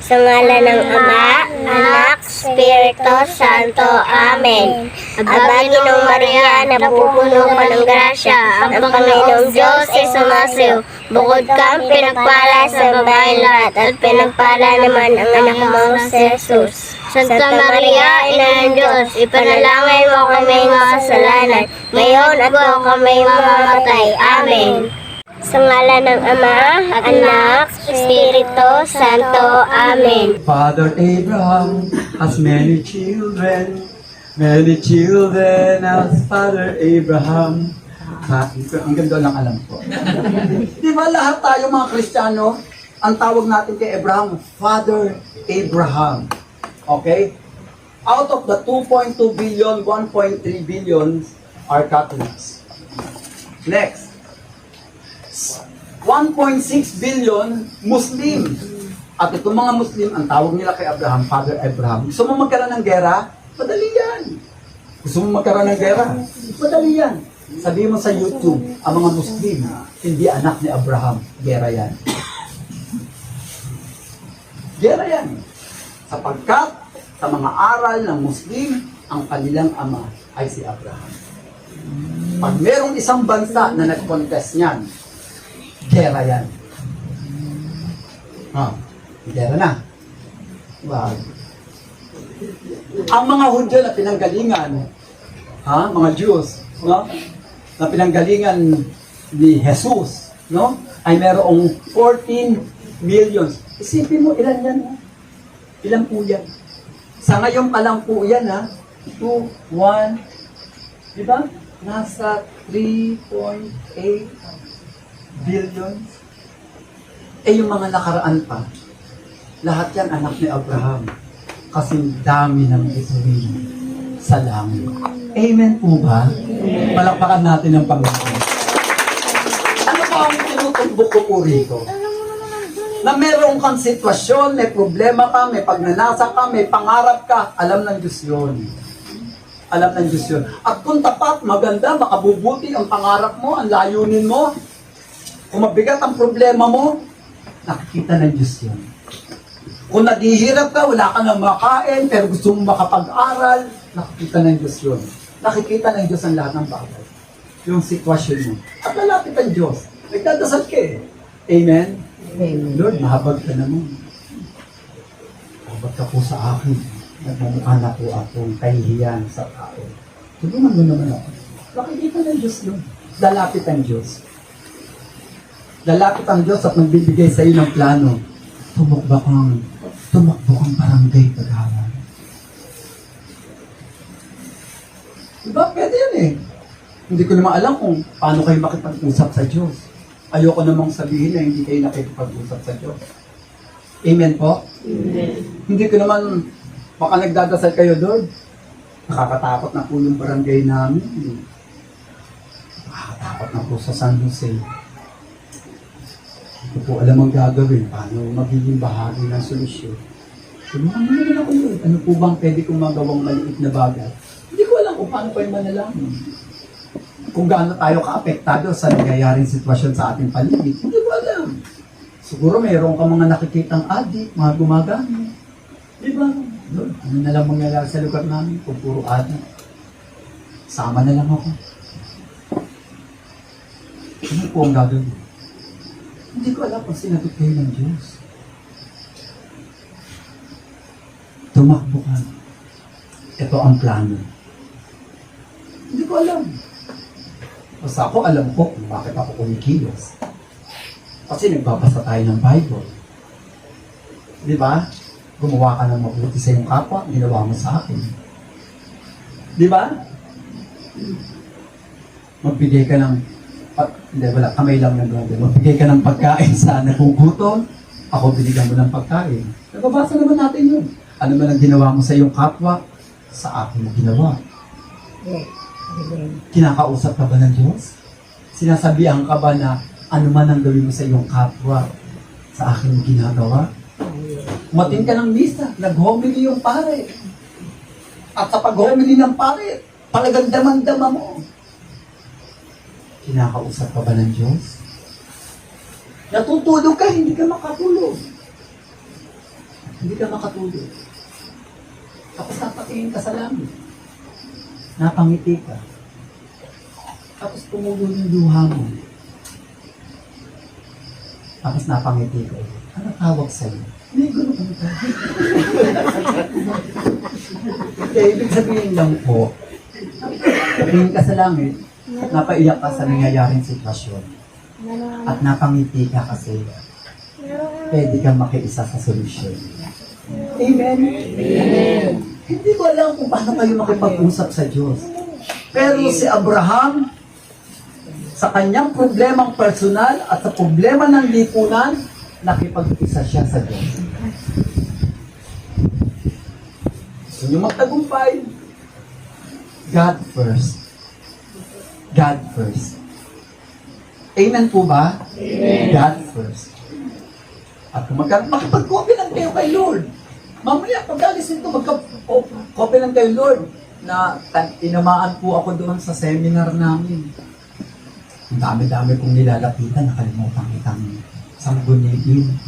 Sa ngalan ng Ama, Anak, Espiritu Santo. Amen. Aba, Ginoong Maria, napupuno ka ng grasya, ang Panginoong Diyos ay sumasiyo. Bukod kang pinagpala sa babae lahat, at pinagpala naman ang anak mo si Jesus. Santa Maria, Ina ng Diyos, ipanalangin mo kami makasalanan, ngayon at kung kami mamamatay. Amen. Sa ngalan ng Ama, Anak, Espiritu Santo. Amen. Father Abraham has many children as Father Abraham. Ang ganda lang alam ko. Di ba lahat tayo mga Kristiyano, ang tawag natin kay Abraham, Father Abraham. Okay? Out of the 2.2 billion, 1.3 billion are Catholics. Next. 1.6 billion Muslim. At itong mga Muslim, ang tawag nila kay Abraham, Father Abraham. Gusto mo magkaroon ng gera? Madali yan. Gusto mo magkaroon ng gera? Madali yan. Sabihin mo sa YouTube, ang mga Muslim, hindi anak ni Abraham. Gera yan. Gera yan. Sapagkat sa mga aral ng Muslim, ang kanilang ama ay si Abraham. Pag merong isang bansa na nag-contest niyan, gera yan. Gera na. Wow. Ang mga Hudyo na pinanggalingan, mga Jews, no? Na pinanggalingan ni Jesus, no? Ay merong 14 millions. Isipin mo, ilan yan? Ilan po yan? Sa ngayon pa lang po yan, 2, 1, di ba? Nasa 3.8 billions. Yung mga nakaraan pa, lahat yan anak ni Abraham. Kasing dami ng ituwin sa langit. Amen po ba? Palakpakan natin ang Panginoon. Ano ba ang tinutumbok ko po rito? Na meron kang sitwasyon, may problema ka, may pagnanasa ka, may pangarap ka, alam ng Diyos yun. Alam ng Diyos yun. At kung tapat, maganda, makabubuti ang pangarap mo, ang layunin mo, kung mabigat ang problema mo, nakikita ng Diyos yun. Kung naghihirap ka, wala ka nang makain, pero gusto mong makapag-aral, nakikita ng Diyos yun. Nakikita ng Diyos ang lahat ng bagay. Yung sitwasyon mo. At lalapit ang Diyos. Nagdadasal ka eh. Amen? Amen. Lord, mahabag ka naman. Mahabag ka po sa akin. Nagmamukha na po akong kahihiyan sa tao. Tulungan mo naman ako. Nakikita ng Diyos yun. Lalapit ang Diyos. Lalapit ang Diyos at magbibigay sa iyo ng plano. Tumakbo kang barangay Paghawan. Diba? Pwede yan eh. Hindi ko naman alam kung paano kayo makipag-usap sa Diyos. Ayoko namang sabihin na hindi kayo nakikipag-usap sa Diyos. Amen po? Amen. Hindi ko naman, baka nagdadasal kayo, Lord. Nakakatakot na po yung barangay namin. Nakakatakot na po sa San Jose. Hindi po alam ang gagawin, paano magiging bahagi ng solusyon. Tulungan mo naman ako yun. Ano po bang pwede kong magawang maliit na bagay? Hindi ko alam kung paano pa yung manalangin. Kung gaano tayo ka-apektado sa nangyayaring sitwasyon sa ating paligid. Hindi ko alam. Siguro mayroon ka mga nakikitang adik, mga gumagamit. Di ba? Lord, ano na lang mangyayari sa lugar namin kung puro adik? Sama na lang ako. Ano po ang gagawin? Hindi ko alam kung sinagot kayo ng Diyos. Tumakbo ka. Ito ang plano. Hindi ko alam. Basta ako alam ko kung bakit ako kumikilos. Kasi nagbabasa tayo ng Bible. Di ba? Gumawa ka ng mabuti sa iyong kapwa, ginawa mo sa akin. Di ba? Magbigay ka ng hindi, wala, kamay lang ng grabe. Magbigay ka ng pagkain sa nagugutom, ako binigyan mo ng pagkain. Nababasa naman natin yun. Ano man ang ginawa mo sa iyong kapwa, sa akin mo ginawa. Kinakausap ka ba ng Diyos? Sinasabihan ka ba na ano man ang gawin mo sa iyong kapwa, sa akin mo ginagawa? Umating ka ng misa, nag-homily yung pare. At sa pag-homily ng pare, talagang daman-dama mo. Kinakausap ka ba ng Diyos? Natutulog ka, hindi ka makatulog. Hindi ka makatulog. Tapos napatingin ka sa langit. Napangiti ka. Tapos pumulo yung luha mo. Tapos napangiti ka. Ano tawag sa'yo? May gulo ka nito. Kaya ibig sabihin lang po, tingin ka sa langit, at napaiyak ka sa nangyayaring sitwasyon. At napangiti ka kasi pwede kang makiisa sa solusyon. Amen? Amen. Hindi ko alam kung paano kayo makipag-usap sa Diyos. Pero si Abraham, sa kanyang problemang personal at sa problema ng lipunan, nakipag-isa siya sa Diyos. Gusto nyo magtagumpay? God first. God first. Amen po ba? Amen. God first. At kung makipag-copy lang kayo kay Lord. Mamaya, pag-alis nito, magka-copy lang kayo, Lord, na tinamaan po ako doon sa seminar namin. Ang dami-dami kong nilalapitan, nakalimutan kitang sangguniin.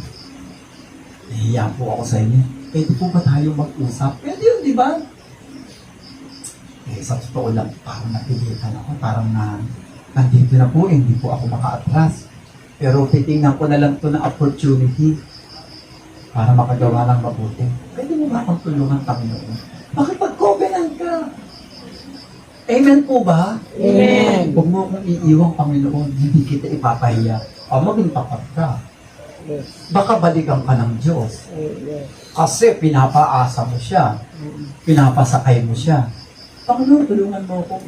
Nahiya po ako sa inyo. Pwede po ba tayo mag-usap? Pwede yun, di ba? Sa totoo lang, parang napilitan ako, parang nandito na po, hindi po ako maka-atras. Pero titingnan ko na lang ito na opportunity para makagawa ng mabuti. Pwede mo ba akong tulungan, Panginoon? Makipag-covenant ka. Amen po ba? Amen. Huwag mo akong iiwang, Panginoon. Hindi kita ipapahiya. O maging tapat ka. Baka balikan ka ng Diyos. Kasi pinapaasa mo siya. Pinapasakay mo siya. Panginoon, tulungan mo ako.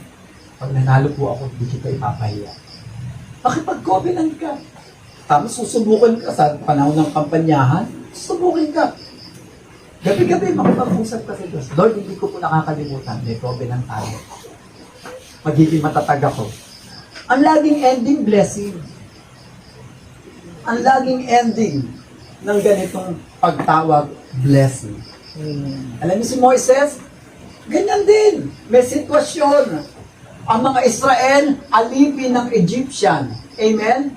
Pag nanalo po ako, hindi kita ipapahiya. Makipag-covenant ka. Tapos susubukan ka sa panahon ng kampanyahan, susubukin ka. Gabi-gabi, makipag-usap ka sa Diyos. Lord, hindi ko po nakakalimutan. May covenant tayo. Magiging matatag ako. Ang laging ending, blessing. Ang laging ending ng ganitong pagtawag, blessing. Alam niyo si Moises? Ganyan din. May sitwasyon. Ang mga Israel, alipin ng Egyptian. Amen?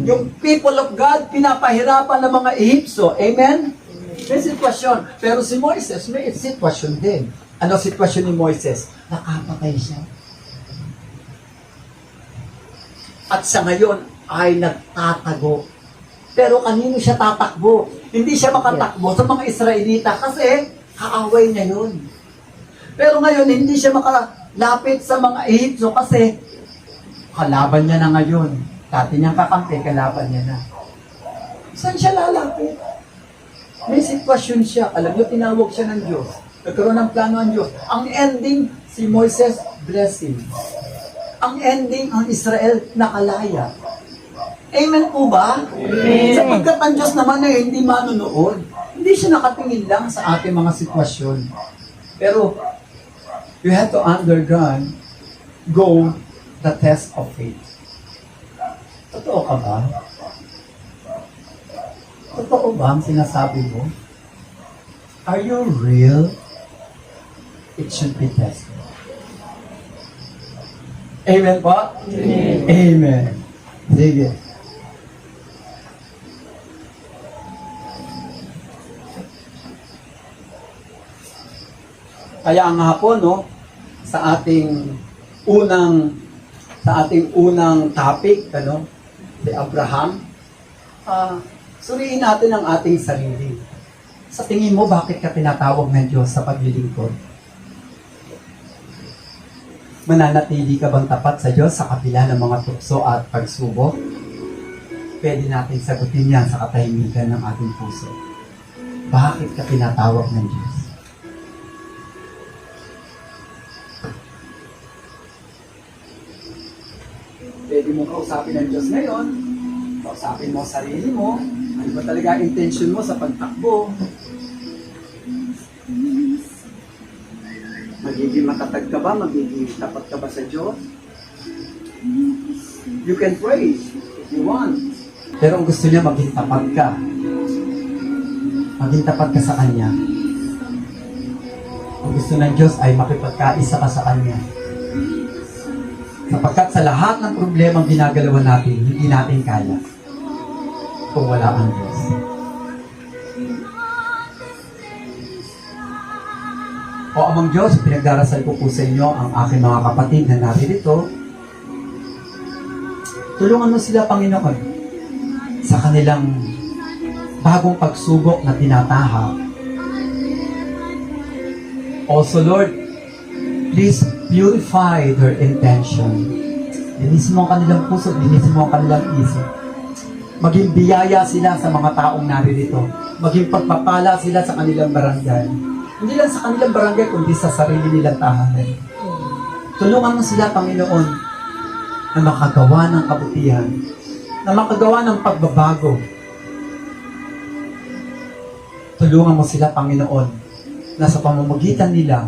Yung people of God, pinapahirapan ng mga Ehipso. Amen? May sitwasyon. Pero si Moises, may sitwasyon din. Ano sitwasyon ni Moises? Nakapatay siya. At sa ngayon, ay nagtatago. Pero kanino siya tatakbo? Hindi siya makatakbo sa mga Israelita kasi kaaway niya yun. Pero ngayon, hindi siya makalapit sa mga Ehipso kasi kalaban niya na ngayon. Dati niyang kakampi, kalaban niya na. Saan siya lalapit? May sitwasyon siya. Alam niyo, tinawag siya ng Diyos. Nagkaroon ng plano ng Diyos. Ang ending, si Moises, blessing. Ang ending, ang Israel, nakalaya. Amen po ba? Amen. Sapagkat ang Diyos naman ay hindi manunood. Hindi siya nakatingin lang sa ating mga sitwasyon. Pero, you have to go the test of faith. Totoo ka ba? Totoo ba ang sinasabi mo? Are you real? It should be tested. Amen po? Amen. Amen. Sige. Kaya nga po, no, sa ating unang topic, ano, si Abraham, suriin natin ang ating sarili. Sa tingin mo, bakit ka tinatawag ng Diyos sa paglilingkod? Mananatili ka bang tapat sa Diyos sa kapila ng mga tukso at pagsubok? Pwede natin sagutin yan sa katahimikan ng ating puso. Bakit ka tinatawag ng Diyos? Pwede mo kausapin ng Diyos ngayon. Kausapin mo ang sarili mo. Ano ba talaga ang intention mo sa pagtakbo? Magiging matatag ka ba? Magiging tapat ka ba sa Diyos? You can pray if you want. Pero ang gusto niya, maging tapat ka. Maging tapat ka sa Kanya. Ang gusto ng Diyos ay makipagkaisa ka sa Kanya. Sapagkat sa lahat ng problema ang ginagalawan natin, hindi natin kaya kung wala ang Diyos. O Amang Diyos, pinagdarasal ko po sa inyo ang aking mga kapatid na naririto. Tulungan mo sila, Panginoon, sa kanilang bagong pagsubok na tinatahak. Also, Lord, please purify their intention. Linisin mo ang kanilang puso, linisin mo ang kanilang isip. Maging biyaya sila sa mga taong naririto. Maging pagpapala sila sa kanilang barangay. Hindi lang sa kanilang barangay, kundi sa sarili nilang tahanan. Tulungan mo sila, Panginoon, na makagawa ng kabutihan, na makagawa ng pagbabago. Tulungan mo sila, Panginoon, na sa pamamagitan nila,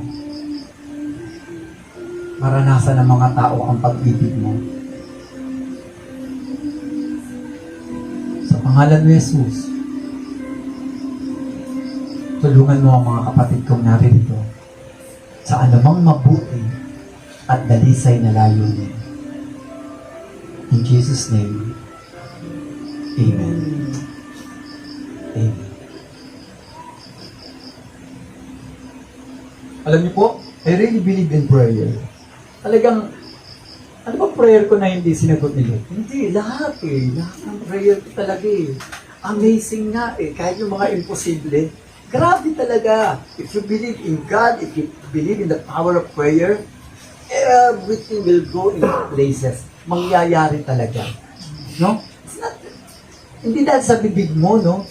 maranasan ng mga tao ang pag-ibig mo. Sa pangalan ni Jesus, tulungan mo ang mga kapatid kong narito sa anumang mabuti at dalisay na layunin. In Jesus' name, Amen. Amen. Alam niyo po, I really believe in prayer. Talagang, ano ba prayer ko na hindi sinagot ni Lord? Hindi, lahat eh. Lahat ng prayer ko talaga eh. Amazing nga eh. Kahit yung mga imposible, grabe talaga. If you believe in God, if you believe in the power of prayer, everything will go in places. Mangyayari talaga. No? It's not, hindi dahil sa bibig mo, no?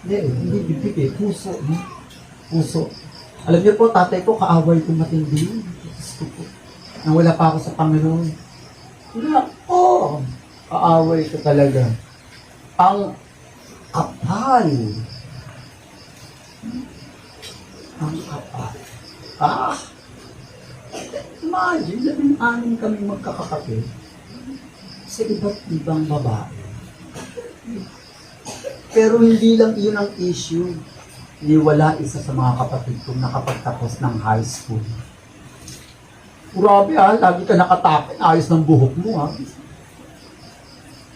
Hindi bibig eh. Puso, no? Puso. Alam niyo po, tatay ko, kaaway ko matindi. Diyos ko po. Nang wala pa ako sa Panginoon. Nako! Kaaway ko talaga. Ang kapal. Ang kapal. Imagine, 16 kami magkakapatid sa iba't ibang babae. Pero hindi lang iyon ang issue. Wala isa sa mga kapatid kong nakapagtapos ng high school. Grabe lagi ka nakatapin. Ayos ng buhok mo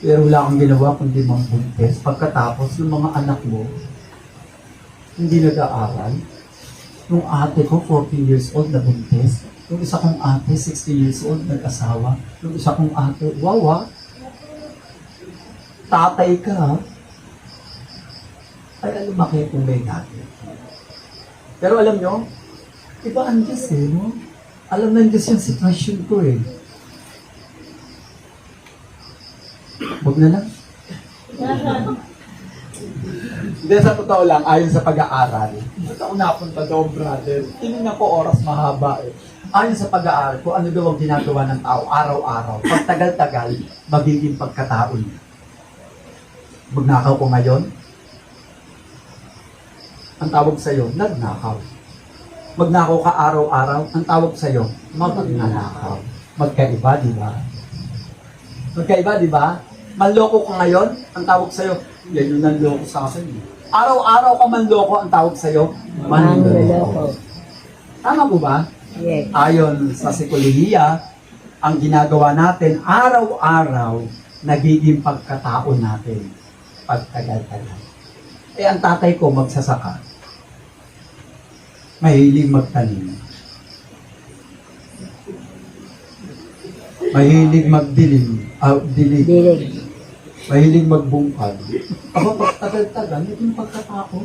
Pero wala kang ginawa kundi mambuntes. Pagkatapos, yung mga anak mo, hindi nag-aaral. Yung ate ko, 14 years old, nabuntes. Yung isa kong ate, 60 years old, nag-asawa. Yung isa kong ate, wow tatay ka Ay, lumaki kung may dati. Pero alam nyo, iba ang Diyos no? Alam ng Diyos yung sitwasyon ko Huwag na lang. Hindi, sa totoo lang, ayon sa pag-aaral. Ba't ako napunta doon, brother? Tinignan ko oras mahaba Ayon sa pag-aaral, kung ano daw ang ginagawa ng tao araw-araw, pag tagal-tagal, magiging pagkatao niya. Magnakaw ko ngayon, ang tawag sa'yo, nagnakaw. Magnakaw ka araw-araw, ang tawag sa'yo, magnanakaw. Magkaiba, di ba? Magkaiba, di ba? Manloko ka ngayon, ang tawag sa'yo, yan yung nanloko sa akin. Araw-araw ka manloko, ang tawag sa'yo, manloko. Tama po ba? Yes. Ayon sa psikolohiya, ang ginagawa natin araw-araw, nagiging pagkatao natin. Pagtagal-tagal. Ang tatay ko magsasaka. Mahilig magtanim. Mahilig magdilim. Dilig. Mahilig magbungkal. Ako pagtagal-tagal, naging pagkatao.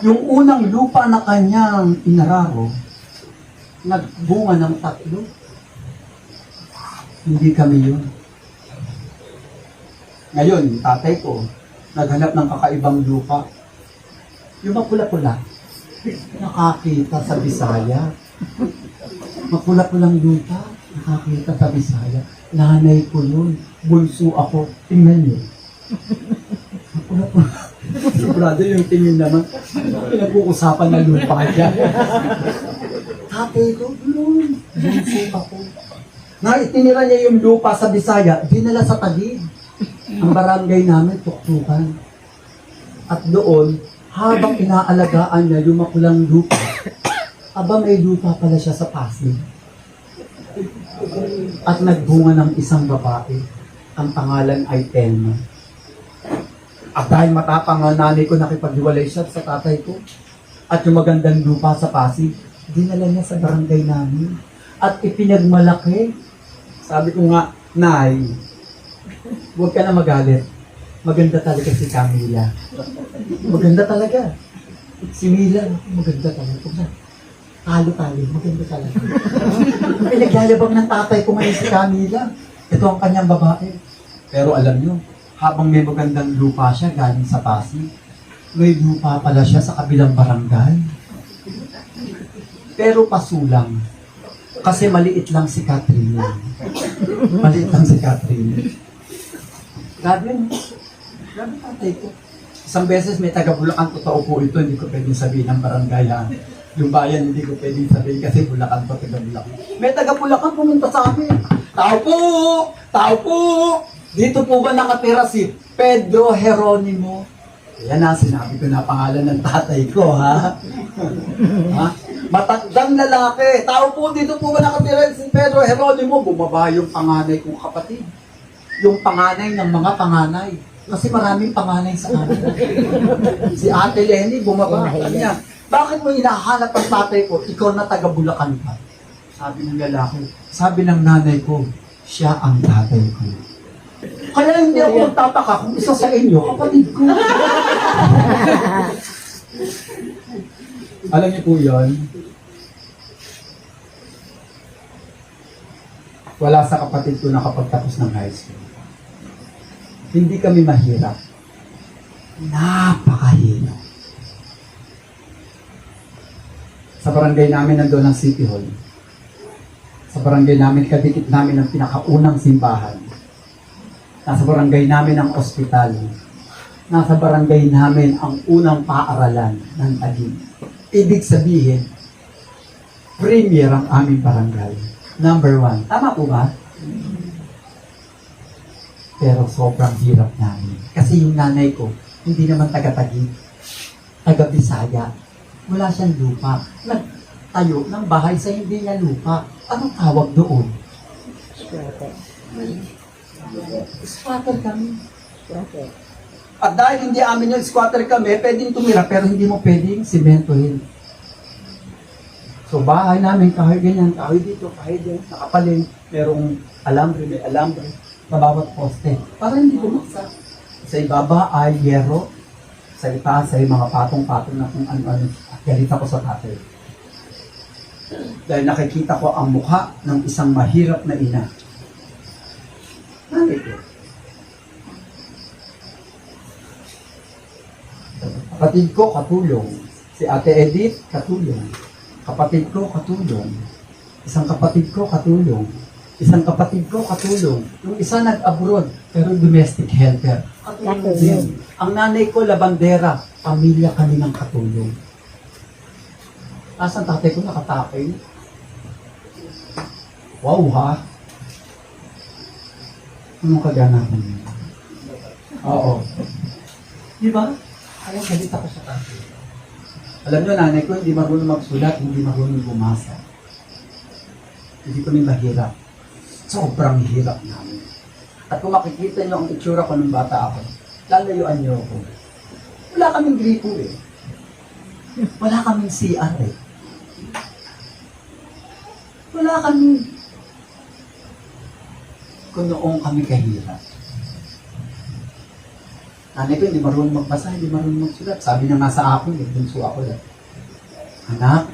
Yung unang lupa na kanyang inararo, nagbunga ng 3. Hindi kami yun. Ngayon, yung tatay ko, naghanap ng kakaibang lupa. Yung mapula-pula, nakakita sa Bisaya. Mapula-pulang lupa, nakakita sa Bisaya. Nanay ko yun. Bunso ako. Tingnan niyo. Mapula-pula. Si brother yung tingin naman. Pinag-uusapan na lupa niya. Tatay ko, yun. Bunso ako. Itinira niya yung lupa sa Bisaya, dinala sa Taguig. Ang barangay namin, tuktukan. At doon, habang inaalagaan niya yung mapulang lupa, may lupa pala siya sa Pasig. At nagbunga ng isang babae. Ang pangalan ay Telma. At dahil matapang ang nanay ko nakipaghiwalay siya sa tatay ko, at yung magandang lupa sa Pasig, dinala niya sa barangay namin at ipinagmalaki. Sabi ko nga, Nay, huwag ka na magalit. Maganda talaga si Camila. Maganda talaga. Si Mila, maganda talaga. Talo-talo, maganda talaga. Pinaglalabang ng tatay ko ngayon si Camila. Ito ang kanyang babae. Pero alam nyo, habang may magandang lupa siya galing sa Pasig, may lupa pala siya sa kabilang barangay. Pero pasulang. Kasi maliit lang si Catherine. Maliit lang si Catherine. Grabe, no? Grabe tatay ko. Isang beses may taga Bulacan, totoo po ito, hindi ko pwedeng sabihin ng barangay ha. Yung bayan, hindi ko pwedeng sabihin kasi Bulacan to, taga Bulacan. May taga Bulacan pumunta sa amin. Tao po! Tao po! Dito po ba nakatira si Pedro Jeronimo? Yan na, sinabi ko na pangalan ng tatay ko, ha? Ha? Matandang lalaki. Tao po, dito po ba nakatira si Pedro Jeronimo? Bumaba yung panganay kong kapatid. Yung panganay ng mga panganay. Kasi maraming panganay sa amin. Si Ate Lenny bumaba. Sabi niya, bakit mo hinahanap ang tatay ko? Ikaw na taga Bulacan ka. Sabi ng lalaki. Sabi ng nanay ko, siya ang tatay ko. Kaya hindi ako magtataka kung isa sa inyo, kapatid ko. Alam niyo po yun? Wala sa kapatid ko nakapagtapos ng high school. Hindi kami mahirap. Napakahirap. Sa barangay namin nandoon ang City Hall. Sa barangay namin, kadikit namin ang pinakaunang simbahan. Nasa barangay namin ang ospital. Nasa barangay namin ang unang paaralan ng Taguig. Ibig sabihin, premier ang aming barangay. Number 1. Tama po ba? Pero sobrang hirap namin. Kasi yung nanay ko, hindi naman taga-Taguig. Taga-Bisaya. Wala siyang lupa. Nagtayo ng bahay sa hindi niya lupa. Anong tawag doon? Squatter kami. At dahil hindi amin yung squatter kami, pwedeng tumira pero hindi mo pwedeng simentohin. So bahay namin, kahoy ganyan, kahoy dito, kahoy dito, nakapalin, merong alambre, may alambre, sa bawat poste, para hindi bumaksak. Sa ibaba ay yero, sa itaas ay mga patong-patong na kung ano-ano, at galit ako sa tatay. Dahil nakikita ko ang mukha ng isang mahirap na ina. Nanay ko. Kapatid ko, katulong. Si Ate Edith, katulong. Kapatid ko, katulong. Isang kapatid ko, katulong. Isang kapatid ko, katulong. Yung isa nag-abroad, pero domestic helper. Katulong. Ang nanay ko, labandera. Pamilya kami ng katulong. Asan tatay ko nakatapay? Wow, ha? Anong kaganahan niya? Oo. Di ba? Kaya galit ako sa tatay. Alam nyo, nanay ko, hindi marunong magsulat, hindi marunong bumasa. Hindi kami mahirap. Sobrang hirap namin. At kung makikita nyo ang itsura ko nung bata ako, lalayuan nyo ako. Wala kaming gripo eh. Wala kaming CR eh. Wala kaming... Kung noong kami kahirap. Nanay ko, hindi marunong magbasa, hindi marunong magsulat. Sabi niya nga sa akin, bunso ako lang. Anak,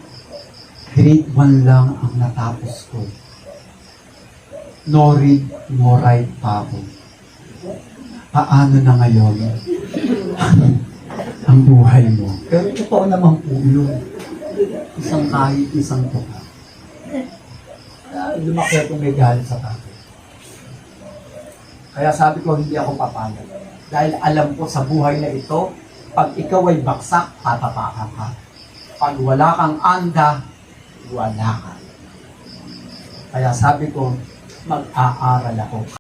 grade 1 lang ang natapos ko. No read, no write pa ako. Paano na ngayon ang buhay mo? Pero totoo naman po yun. Isang kahit, isang tuka. Lumaki akong may galit sa tatay. Kaya sabi ko, hindi ako papayag. Dahil alam ko sa buhay na ito, pag ikaw ay baksak, tatapakan ka. Pag wala kang anda, wala ka. Kaya sabi ko, mag-aaral ako.